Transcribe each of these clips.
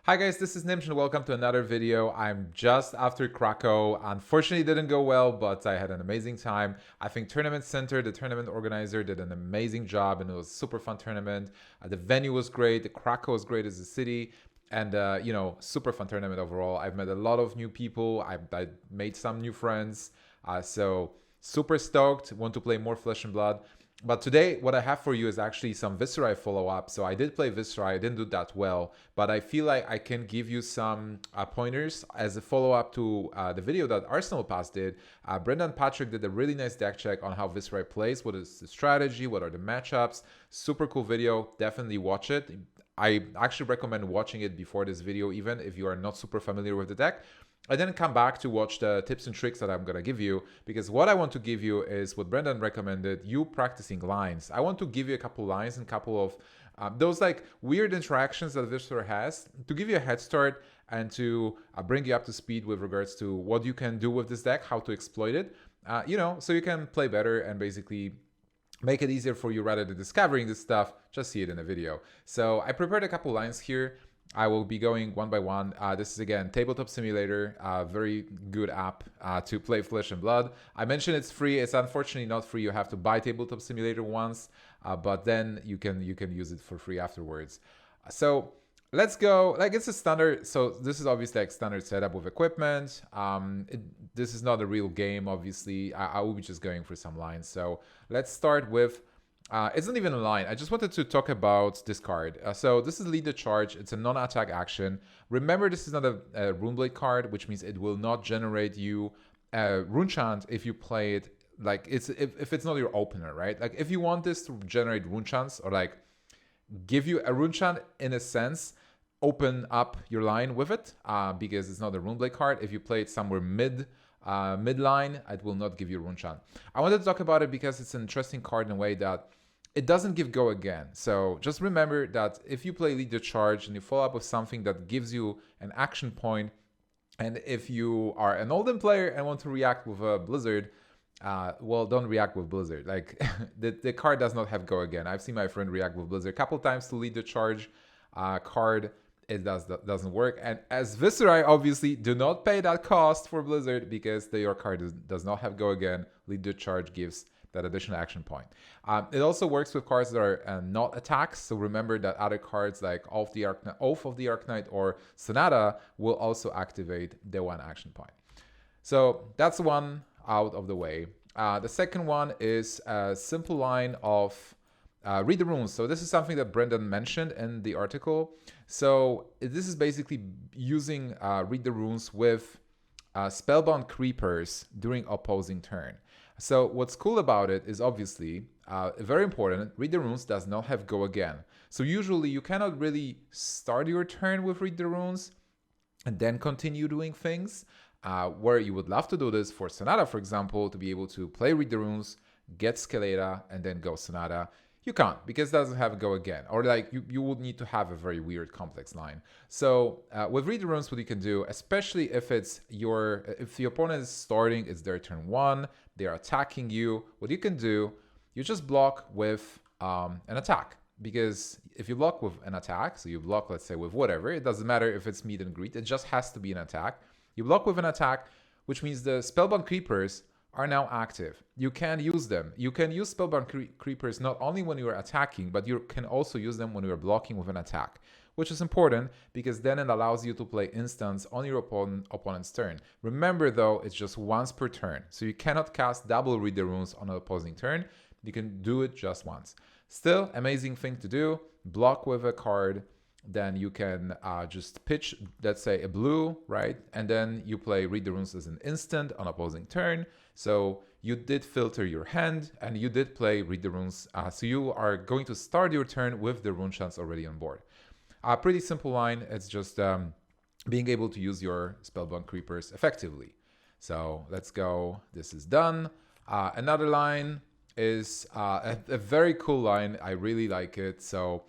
Hi guys, this is Nimsh and welcome to another video. I'm just after Krakow. Unfortunately, it didn't go well, but I had an amazing time. I think Tournament Center, the tournament organizer, did an amazing job and it was a super fun tournament. The venue was great, the Krakow was great as a city, and super fun tournament overall. I've met a lot of new people, I made some new friends, so super stoked, want to play more Flesh and Blood. But today, what I have for you is actually some Viserai follow-up. So I did play Viserai, I didn't do that well, but I feel like I can give you some pointers as a follow-up to the video that Arsenal Pass did. Brendan Patrick did a really nice deck check on how Viserai plays, what is the strategy, what are the matchups. Super cool video, definitely watch it. I actually recommend watching it before this video, even if you are not super familiar with the deck. I then come back to watch the tips and tricks that I'm going to give you, because what I want to give you is what Brendan recommended, you practicing lines. I want to give you a couple lines and a couple of those like weird interactions that Viserai has to give you a head start and to bring you up to speed with regards to what you can do with this deck, how to exploit it, so you can play better and basically make it easier for you rather than discovering this stuff, just see it in a video. So I prepared a couple lines here. I will be going one by one. This is again Tabletop Simulator, very good app to play Flesh and Blood. I mentioned it's free. It's unfortunately not free. You have to buy Tabletop Simulator once, but then you can use it for free afterwards. So let's go. Like it's a standard. So this is obviously like standard setup with equipment. This is not a real game. Obviously, I will be just going for some lines. So let's start with. It's not even a line. I just wanted to talk about this card. So this is Lead the Charge. It's a non-attack action. Remember, this is not a Runeblade card, which means it will not generate you a rune chant if you play it. Like if it's not your opener, right? Like if you want this to generate rune chants or like give you a rune chant in a sense, open up your line with it because it's not a Runeblade card. If you play it somewhere midline, it will not give you rune chant. I wanted to talk about it because it's an interesting card in a way that it doesn't give go again. So just remember that if you play Lead the Charge and you follow up with something that gives you an action point, and if you are an olden player and want to react with a Blizzard, well, don't react with Blizzard. Like the card does not have go again. I've seen my friend react with Blizzard a couple times to Lead the Charge card. It doesn't work. And as Viserai, obviously, do not pay that cost for Blizzard because your card does not have go again. Lead the Charge gives that additional action point. It also works with cards that are not attacks. So remember that other cards like Oath of the Arknight or Sonata will also activate the one action point. So that's one out of the way. The second one is a simple line of read the runes. So this is something that Brendan mentioned in the article. So this is basically using read the runes with spellbound creepers during opposing turn. So what's cool about it is obviously very important. Read the runes does not have go again. So usually you cannot really start your turn with read the runes and then continue doing things. Where you would love to do this for Sonata, for example, to be able to play read the runes, get Scaleta, and then go Sonata. You can't because it doesn't have a go again, or like you would need to have a very weird complex line. So with read the runes, what you can do, especially if it's if the opponent is starting, it's their turn 1, they are attacking you. What you can do, you just block with an attack, because if you block with an attack, so you block, let's say with whatever, it doesn't matter if it's meet and greet, it just has to be an attack. You block with an attack, which means the spellbound creepers are now active. You can use them. You can use spellbound creepers not only when you are attacking, but you can also use them when you are blocking with an attack, which is important because then it allows you to play instants on your opponent's turn. Remember though, it's just once per turn, so you cannot cast double read the runes on an opposing turn. You can do it just once. Still, amazing thing to do. Block with a card, then you can just pitch, let's say, a blue, right? And then you play read the runes as an instant on opposing turn. So you did filter your hand and you did play read the runes. So you are going to start your turn with the rune chants already on board. Pretty simple line. It's just being able to use your spellbound creepers effectively. So let's go. This is done. Another line is a very cool line. I really like it. So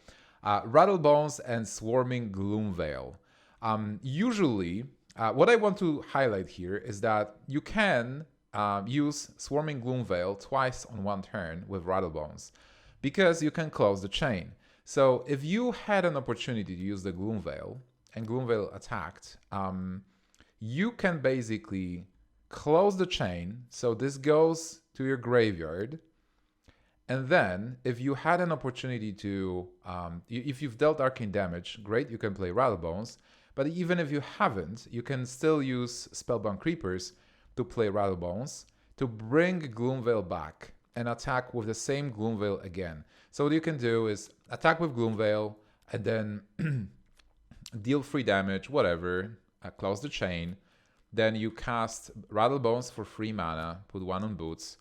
Rattle Bones and Swarming Gloom Veil. Usually, what I want to highlight here is that you can use Swarming Gloom Veil twice on one turn with Rattle Bones because you can close the chain. So if you had an opportunity to use the Gloom Veil and Gloomveil attacked, you can basically close the chain. So this goes to your graveyard. And then if you had an opportunity to, if you've dealt arcane damage, great, you can play Rattlebones. But even if you haven't, you can still use Spellbound Creepers to play Rattlebones to bring Gloomveil back and attack with the same Gloomveil again. So what you can do is attack with Gloomveil and then deal 3 damage, whatever, close the chain. Then you cast Rattlebones for 3 mana, put 1 on Boots,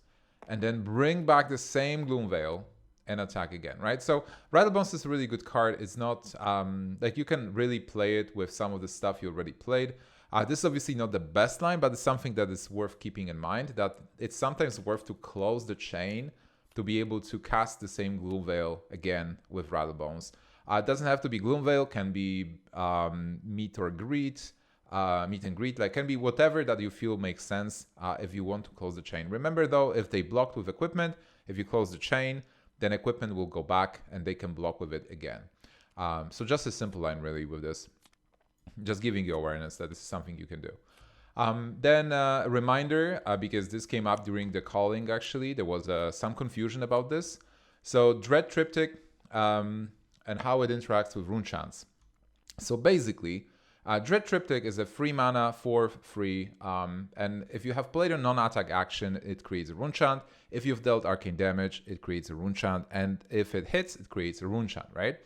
and then bring back the same Gloomveil and attack again, right? So Rattlebones is a really good card. It's not, like you can really play it with some of the stuff you already played. This is obviously not the best line, but it's something that is worth keeping in mind, that it's sometimes worth to close the chain to be able to cast the same Gloomveil again with Rattlebones. It doesn't have to be Gloomveil, can be meet and greet, like can be whatever that you feel makes sense if you want to close the chain. Remember though, if they blocked with equipment, if you close the chain, then equipment will go back and they can block with it again. So just a simple line really with this. Just giving you awareness that this is something you can do. Then a reminder, because this came up during the calling actually, there was some confusion about this. So Dread Triptych and how it interacts with rune chants. So basically, Dread Triptych is a 3 mana for free, and if you have played a non-attack action, it creates a rune chant. If you've dealt arcane damage, it creates a rune chant, and if it hits, it creates a rune chant, right?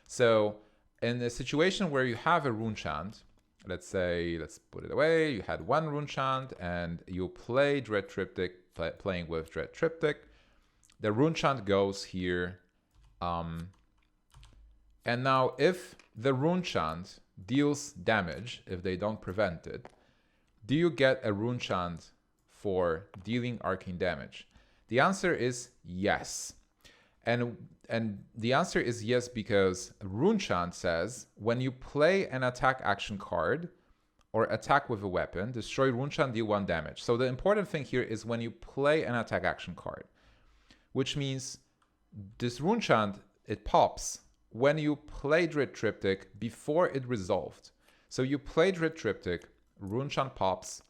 So in a situation where you have a rune chant, let's say, let's put it away, you had 1 rune chant, and you play Dread Triptych, playing with Dread Triptych, the rune chant goes here, and now if the rune chant deals damage, if they don't prevent it, do you get a rune chant for dealing arcane damage? The answer is yes. And the answer is yes because rune chant says when you play an attack action card or attack with a weapon, destroy rune chant, deal 1 damage. So the important thing here is when you play an attack action card, which means this rune chant, it pops when you play Dread Triptych before it resolved. So you play Dread Triptych, rune chant pops,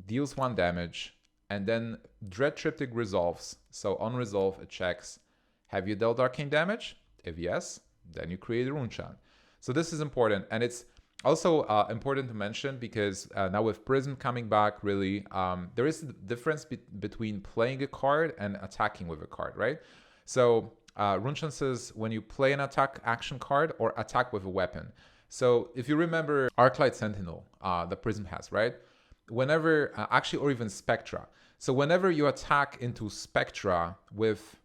deals 1 damage, and then Dread Triptych resolves. So on resolve, it checks, have you dealt arcane damage? If yes, then you create a rune chant. So this is important, and it's also important to mention because now with Prism coming back, really, there is a difference between playing a card and attacking with a card, right? So rune chant says when you play an attack action card or attack with a weapon. So if you remember Arknight Sentinel, the Prism has, right? Whenever, actually, or even Spectra. So whenever you attack into Spectra with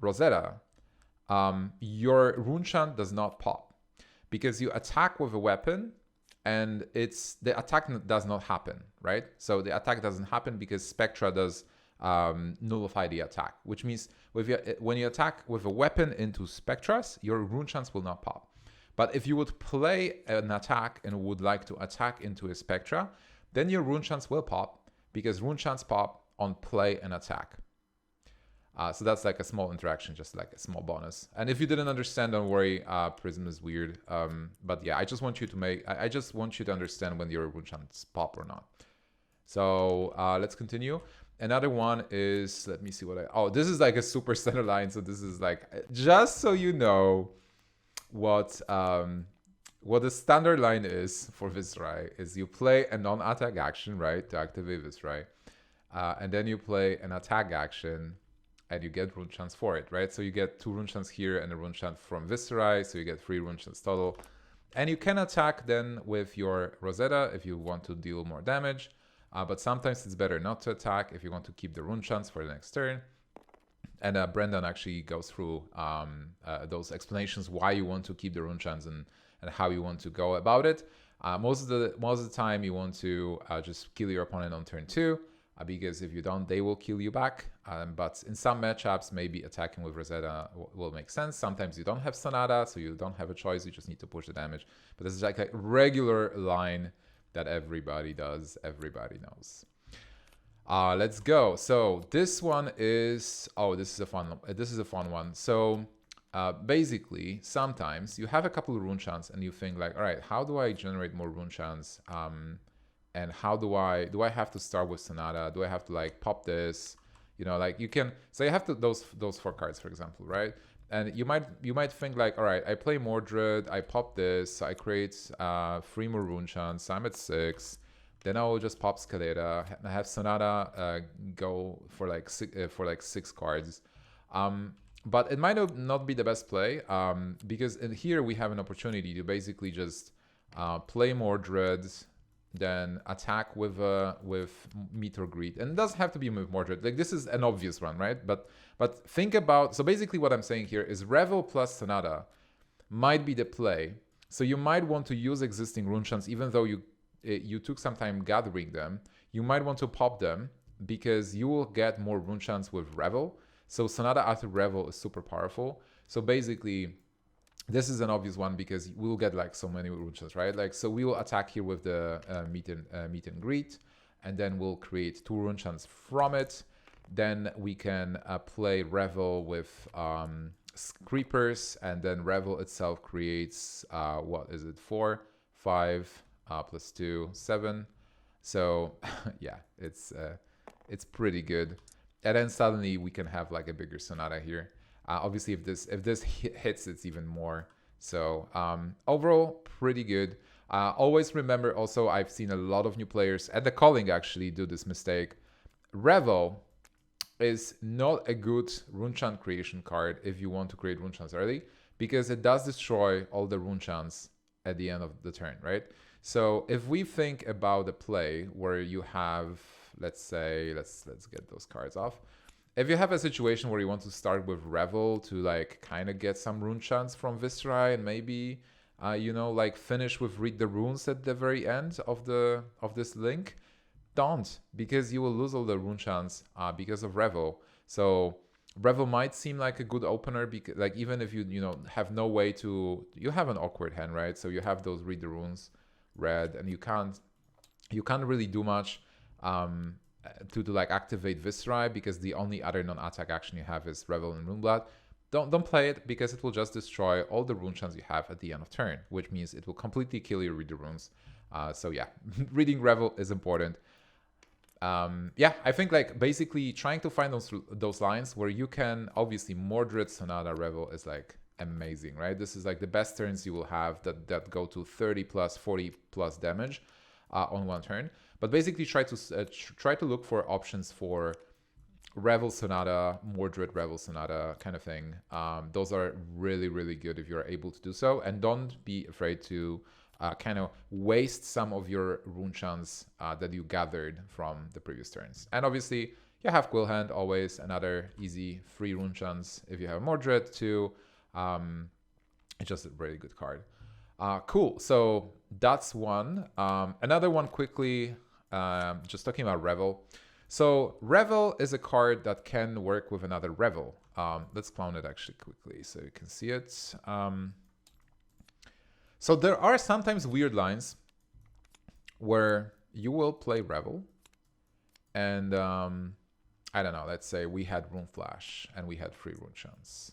Rosetta, your rune chant does not pop because you attack with a weapon and the attack does not happen, right? So the attack doesn't happen because Spectra does nullify the attack, which means when you attack with a weapon into Spectras, your rune chants will not pop. But if you would play an attack and would like to attack into a Spectra, then your rune chants will pop because rune chants pop on play and attack. So that's like a small interaction, just like a small bonus. And if you didn't understand, don't worry, Prism is weird. But yeah, I just want you to understand when your rune chants pop or not. So let's continue. Another one is, let me see this is like a super standard line. So this is like, just so you know what the standard line is for Viserai is you play a non-attack action, right, to activate Viserai. And then you play an attack action and you get rune chants for it, right? So you get 2 rune chants here and a rune chant from Viserai, so you get 3 rune chants total. And you can attack then with your Rosetta if you want to deal more damage, but sometimes it's better not to attack if you want to keep the rune chants for the next turn. And Brendan actually goes through those explanations why you want to keep the rune chants and how you want to go about it. Most of the time you want to just kill your opponent on turn 2. Because if you don't, they will kill you back. But in some matchups, maybe attacking with Rosetta will make sense. Sometimes you don't have Sonata, so you don't have a choice. You just need to push the damage. But this is like a regular line that everybody does. Everybody knows. Let's go. So this one is... Oh, this is a fun one. So basically, sometimes you have a couple of rune chants and you think like, all right, how do I generate more rune chants? And how do I have to start with Sonata? Do I have to like pop this? You know, like you can, so you have to those 4 cards, for example, right? And you might think like, all right, I play Mordred, I pop this, I create 3 more rune chants, I'm at 6. Then I will just pop Scaleta. I have Sonata go for like 6 cards. But it might not be the best play because in here we have an opportunity to basically just play Mordred, then attack with Meteor Greed. And it doesn't have to be with Mordred. Like this is an obvious one, right? But think about, so basically what I'm saying here is Revel plus Sonata might be the play. So you might want to use existing rune chants even though you took some time gathering them. You might want to pop them because you will get more rune chants with Revel. So Sonata after Revel is super powerful. So basically, this is an obvious one because we'll get like so many rune chants, right? Like, so we will attack here with the meet and greet, and then we'll create 2 rune chants from it. Then we can play Revel with Creepers, and then Revel itself creates, what is it, 4, 5, plus 2, 7. So yeah, it's pretty good. And then suddenly we can have like a bigger Sonata here. Obviously, if this hits, it's even more. So overall, pretty good. Always remember also, I've seen a lot of new players at the calling actually do this mistake. Revel is not a good rune chant creation card if you want to create rune chants early, because it does destroy all the rune chants at the end of the turn, right? So if we think about a play where you have, let's say, let's get those cards off. If you have a situation where you want to start with Revel to like kind of get some rune chants from Viserai and maybe, you know, like finish with Read the Runes at the very end of this link, don't, because you will lose all the rune chants because of Revel. So Revel might seem like a good opener because, like, even if you know have no way to, you have an awkward hand, right? So you have those Read the Runes red, and you can't really do much to like activate Viserai because the only other non-attack action you have is Revel and Runeblood. Don't play it because it will just destroy all the rune chants you have at the end of turn, which means it will completely kill your Read the Runes. So yeah, reading Revel is important. Yeah, I think like basically trying to find those lines where you can, obviously Mordred, Sonata, Revel is like amazing, right? This is like the best turns you will have that go to 30 plus 40 plus damage on one turn. But basically try to look for options for Revel Sonata, Mordred Revel Sonata kind of thing. Those are really, really good if you're able to do so. And don't be afraid to kind of waste some of your rune chants that you gathered from the previous turns. And obviously, you have Quill Hand, always another easy free rune chants. If you have Mordred too, it's just a really good card. Cool, so that's one. Another one quickly, just talking about Revel. So Revel is a card that can work with another Revel. Let's clone it actually quickly so you can see it. So there are sometimes weird lines where you will play Revel and I don't know, let's say we had Rune Flash and we had free rune chants.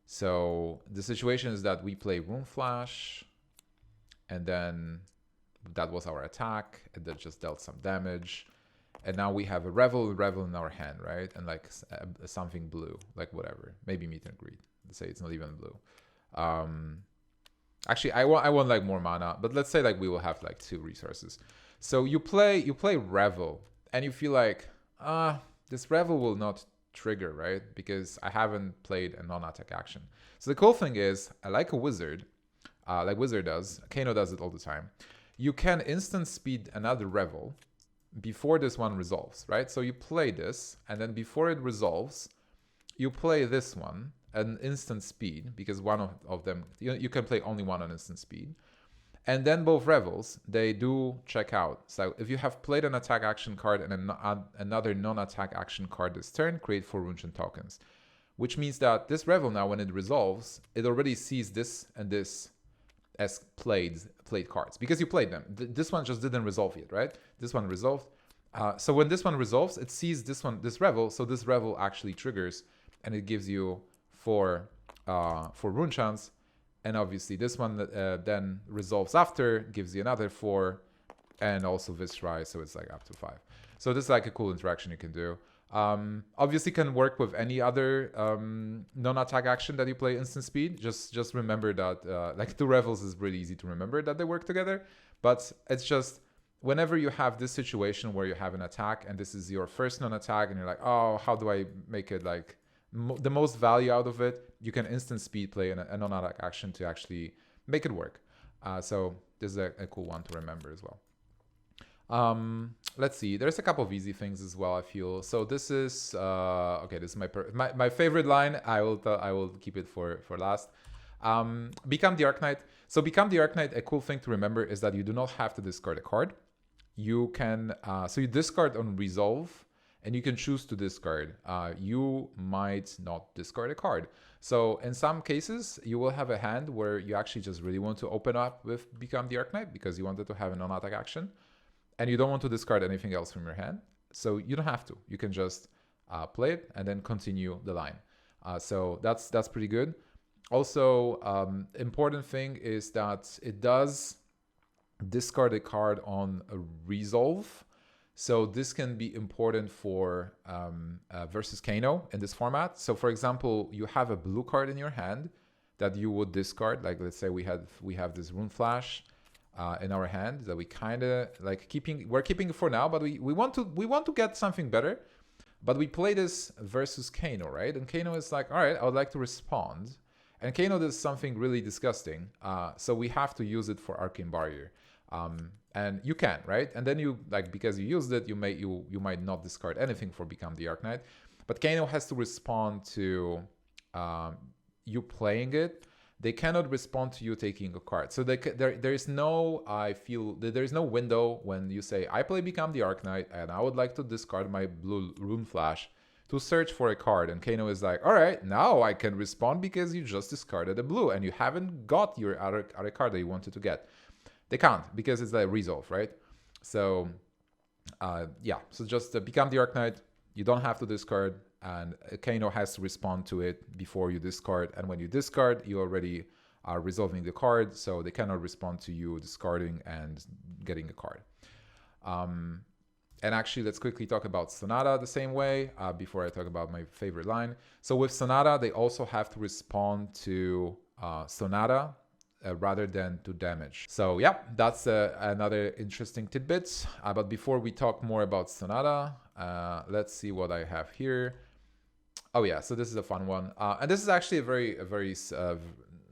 So the situation is that we play Rune Flash and then that was our attack and that just dealt some damage. And now we have a Revel in our hand, right? And like something blue, like whatever, maybe Meet and Greet. Let's say it's not even blue. Actually, I want like more mana, but let's say like we will have like 2 resources. So you play Revel, and you feel like this Revel will not trigger, right? Because I haven't played a non-attack action. So the cool thing is, I like a wizard, like Wizard does. Kano does it all the time. You can instant speed another Revel before this one resolves, right? So you play this, and then before it resolves, you play this one, an instant speed, because one of them, you can play only one on instant speed. And then both Revels, they do check out. So if you have played an attack action card and another non-attack action card this turn, create 4 rune chant tokens. Which means that this Revel now, when it resolves, it already sees this and this as played cards because you played them. This one just didn't resolve yet, right? This one resolved. So when this one resolves, it sees this Revel. So this Revel actually triggers, and it gives you 4 for rune chance. And obviously this one then resolves after, gives you another 4, and also Viserai, so it's like up to 5. So this is like a cool interaction you can do. Obviously can work with any other non-attack action that you play instant speed. Just remember that like the Revels is really easy to remember that they work together, but it's just whenever you have this situation where you have an attack and this is your first non-attack and you're like, oh, how do I make it like the most value out of it, you can instant speed play a non-attack action to actually make it work. So this is a cool one to remember as well. Let's see, there's a couple of easy things as well, I feel. So this is okay, this is my favorite line. I will keep it for last. Become the Arknight. So become the Arknight, a cool thing to remember is that you do not have to discard a card. You can so you discard on resolve and you can choose to discard. You might not discard a card. So in some cases, you will have a hand where you actually just really want to open up with Become the Arknight because you wanted to have a non-attack action and you don't want to discard anything else from your hand. So you don't have to. You can just play it and then continue the line. So that's pretty good. Also, important thing is that it does discard a card on a resolve. So this can be important for versus Kano in this format. So for example, you have a blue card in your hand that you would discard. Like let's say we have this Rune Flash in our hand that we kind of like we're keeping it for now, but we want to get something better. But we play this versus Kano, right? And Kano is like, all right, I would like to respond. And Kano does something really disgusting. So we have to use it for Arcane Barrier. And you can, right? And then you like because you used it, you might not discard anything for Become the Arknight. But Kano has to respond to you playing it. They cannot respond to you taking a card. So there is no, I feel that there is no window when you say, I play Become the Arknight and I would like to discard my blue Rune Flash to search for a card. And Kano is like, all right, now I can respond because you just discarded a blue and you haven't got your other card that you wanted to get. They can't because it's a resolve, right? So yeah, so just Become the Arknight. You don't have to discard, and Kano has to respond to it before you discard. And when you discard, you already are resolving the card, so they cannot respond to you discarding and getting a card. And actually, let's quickly talk about Sonata the same way before I talk about my favorite line. So with Sonata, they also have to respond to Sonata rather than to damage. So yeah, that's another interesting tidbit. But before we talk more about Sonata, let's see what I have here. Oh yeah, so this is a fun one. And this is actually a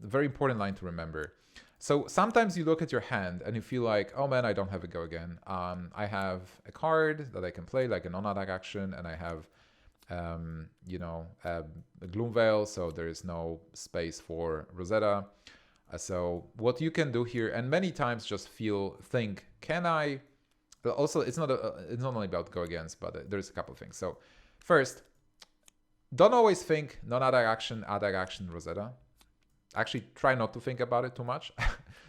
very important line to remember. So sometimes you look at your hand and you feel like, oh man, I don't have a go again. I have a card that I can play like a non-attack action, and I have, you know, a Gloom Veil, so there is no space for Rosetta. So what you can do here, and many times just think, can I? Also, it's not only about go against, but there's a couple of things. So first, don't always think non-attack action, Rosetta. Actually, try not to think about it too much.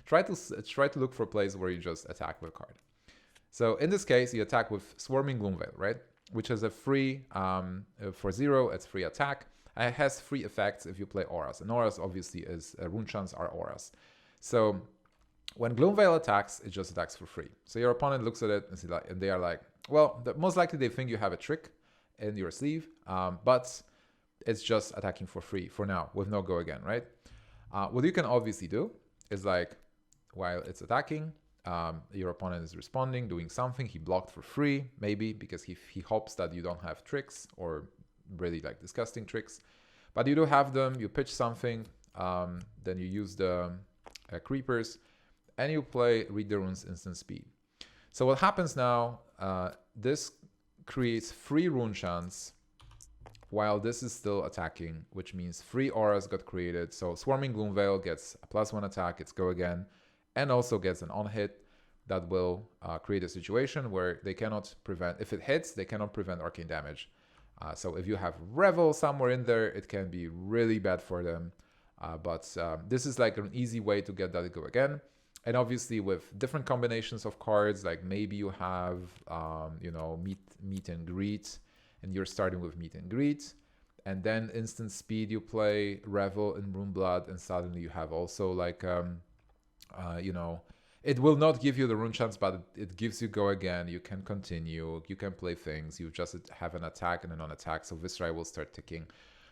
try to look for plays where you just attack with a card. So in this case, you attack with Swarming Gloom Veil, right? Which is a free, for 0, it's free attack. And it has free effects if you play auras. And auras obviously is, rune chants are auras. So when Gloom Veil attacks, it just attacks for free. So your opponent looks at it and they are like, well, most likely they think you have a trick in your sleeve, but it's just attacking for free for now with no go again, right? What you can obviously do is like, while it's attacking, your opponent is responding, doing something. He blocked for free, maybe because he hopes that you don't have tricks or really like disgusting tricks, but you do have them. You pitch something, then you use the creepers, and you play Read the Runes instant speed. So what happens now? This creates free rune chants while this is still attacking, which means free auras got created. So Swarming Gloom Veil gets a +1 attack, it's go again, and also gets an on hit that will create a situation where they cannot prevent, if it hits, they cannot prevent arcane damage. So if you have Revel somewhere in there, it can be really bad for them. But this is like an easy way to get that to go again. And obviously with different combinations of cards, like maybe you have, you know, meet and greet, and you're starting with meet and greet. and then instant speed you play Revel in Rune Blood, and suddenly you have also like you know, it will not give you the rune chance, but it gives you go again. You can continue, you can play things, you just have an attack and a non-attack, so Viserai will start ticking.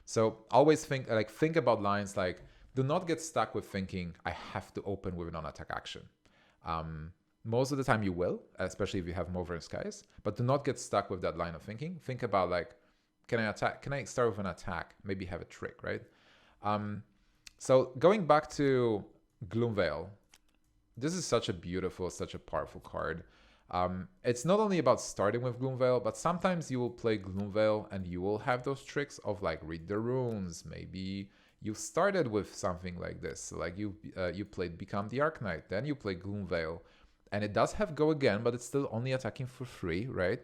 So always think about lines like, do not get stuck with thinking I have to open with a non-attack action. Most of the time you will, especially if you have Mover and Skies, but do not get stuck with that line of thinking. Think about like, can I attack? Can I start with an attack? Maybe have a trick, right? So going back to Gloom Veil, this is such a beautiful, such a powerful card. It's not only about starting with Gloom Veil, but sometimes you will play Gloom Veil and you will have those tricks of like read the runes. Maybe you started with something like this, so like you played Become the Arknight, then you play Gloom Veil, and it does have go again, but it's still only attacking for free, right?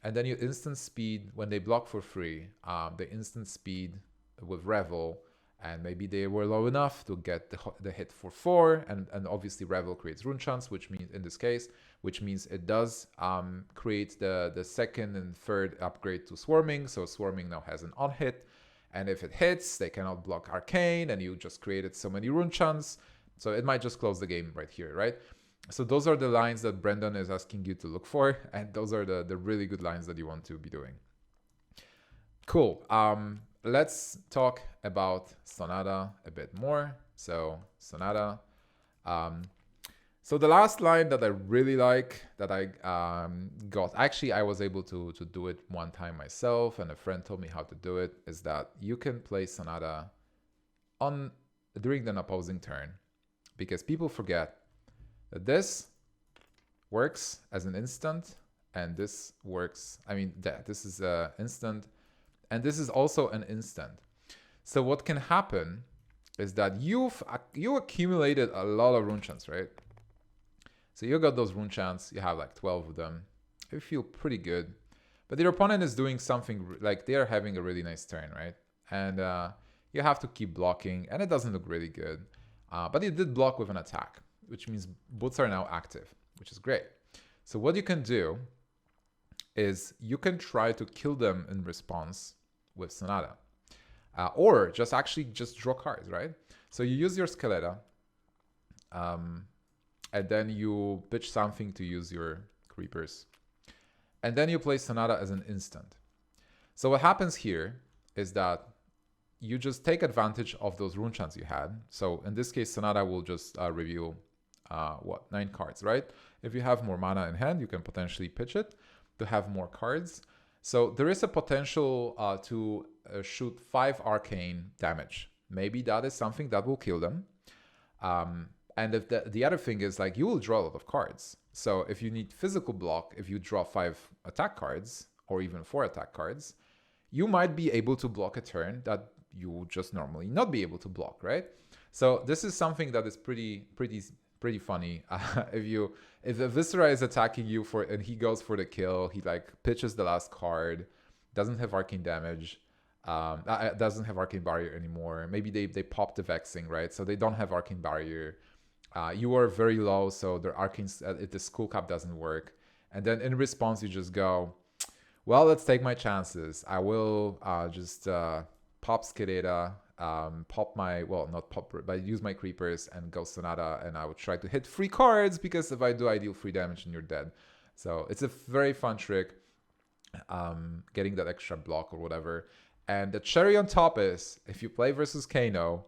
And then you instant speed when they block for free. They instant speed with Revel, and maybe they were low enough to get the hit for 4, and obviously Revel creates rune chance, which means in this case, which means it does create the second and third upgrade to Swarming. So Swarming now has an on hit, and if it hits, they cannot block Arcane, and you just created so many rune chance, so it might just close the game right here, right? So those are the lines that Brendan is asking you to look for, and those are the really good lines that you want to be doing. Cool. Let's talk about Sonata a bit more. So Sonata. So the last line that I really like that I got, actually I was able to do it one time myself, and a friend told me how to do it, is that you can play Sonata during an opposing turn, because people forget that this works as an instant, and this works, I mean, this is an instant, and this is also an instant. So what can happen is that you accumulated a lot of rune chants, right? So you got those rune chants, you have like 12 of them. You feel pretty good. But your opponent is doing something, like they are having a really nice turn, right? And you have to keep blocking, and it doesn't look really good. But it did block with an attack, which means boots are now active, which is great. So what you can do is you can try to kill them in response with Sonata. Or just draw cards, right? So you use your Scaletta, and then you pitch something to use your creepers. And then you play Sonata as an instant. So what happens here is that you just take advantage of those rune chants you had. So in this case, Sonata will just reveal 9 cards, right? If you have more mana in hand, you can potentially pitch it to have more cards. So there is a potential to shoot 5 arcane damage. Maybe that is something that will kill them. And if the other thing is, like, you will draw a lot of cards. So if you need physical block, if you draw 5 attack cards or even 4 attack cards, you might be able to block a turn that you would just normally not be able to block, right? So this is something that is pretty funny. If the Viserai is attacking you and he goes for the kill, he like pitches the last card, doesn't have arcane damage, doesn't have arcane barrier anymore. Maybe they pop the vexing, right? So they don't have arcane barrier. You are very low, so their arcane, if the skull cap doesn't work, and then in response you just go, well, let's take my chances. I will just pop Scaletta, pop my, well, not pop, but use my creepers and go Sonata, and I would try to hit 3 cards, because if I do, I deal 3 damage and you're dead. So it's a very fun trick, getting that extra block or whatever. And the cherry on top is, if you play versus Kano,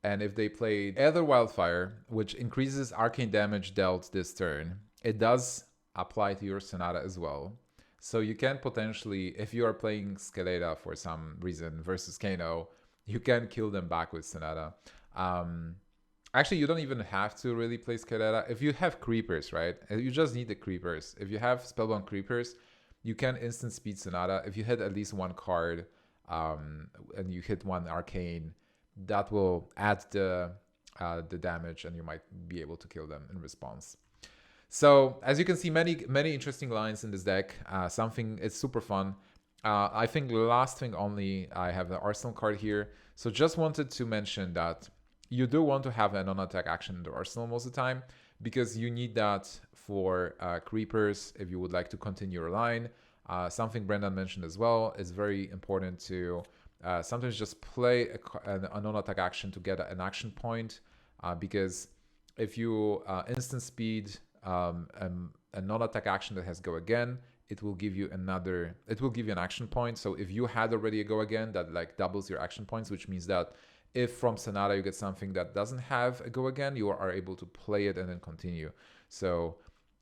and if they play Aether Wildfire, which increases arcane damage dealt this turn, it does apply to your Sonata as well. So you can potentially, if you are playing Scaletta for some reason versus Kano, you can kill them back with Sonata. Actually, you don't even have to really play Scaletta. If you have creepers, right? You just need the creepers. If you have Spellbound creepers, you can instant speed Sonata. If you hit at least 1 card, and you hit 1 arcane, that will add the damage, and you might be able to kill them in response. So as you can see, many interesting lines in this deck. It's super fun. I think last thing only, I have the Arsenal card here. So just wanted to mention that you do want to have a non-attack action in the Arsenal most of the time, because you need that for creepers if you would like to continue your line. Something Brendan mentioned as well is very important to sometimes just play a non-attack action to get an action point, because if you instant speed a non-attack action that has go again, it will give you an action point. So if you had already a go again, that like doubles your action points, which means that if from Sonata you get something that doesn't have a go again, you are able to play it and then continue. So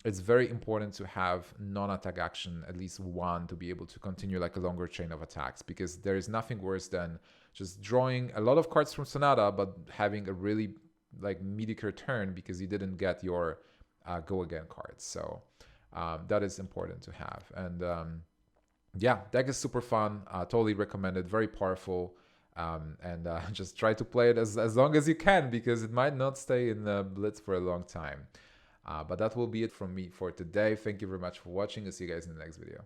it's very important to have non-attack action, at least one, to be able to continue like a longer chain of attacks, because there is nothing worse than just drawing a lot of cards from Sonata but having a really like mediocre turn because you didn't get your go again cards. So that is important to have. And yeah, deck is super fun, totally recommended, very powerful. And just try to play it as long as you can, because it might not stay in the Blitz for a long time. But that will be it from me for today. Thank you very much for watching. I'll see you guys in the next video.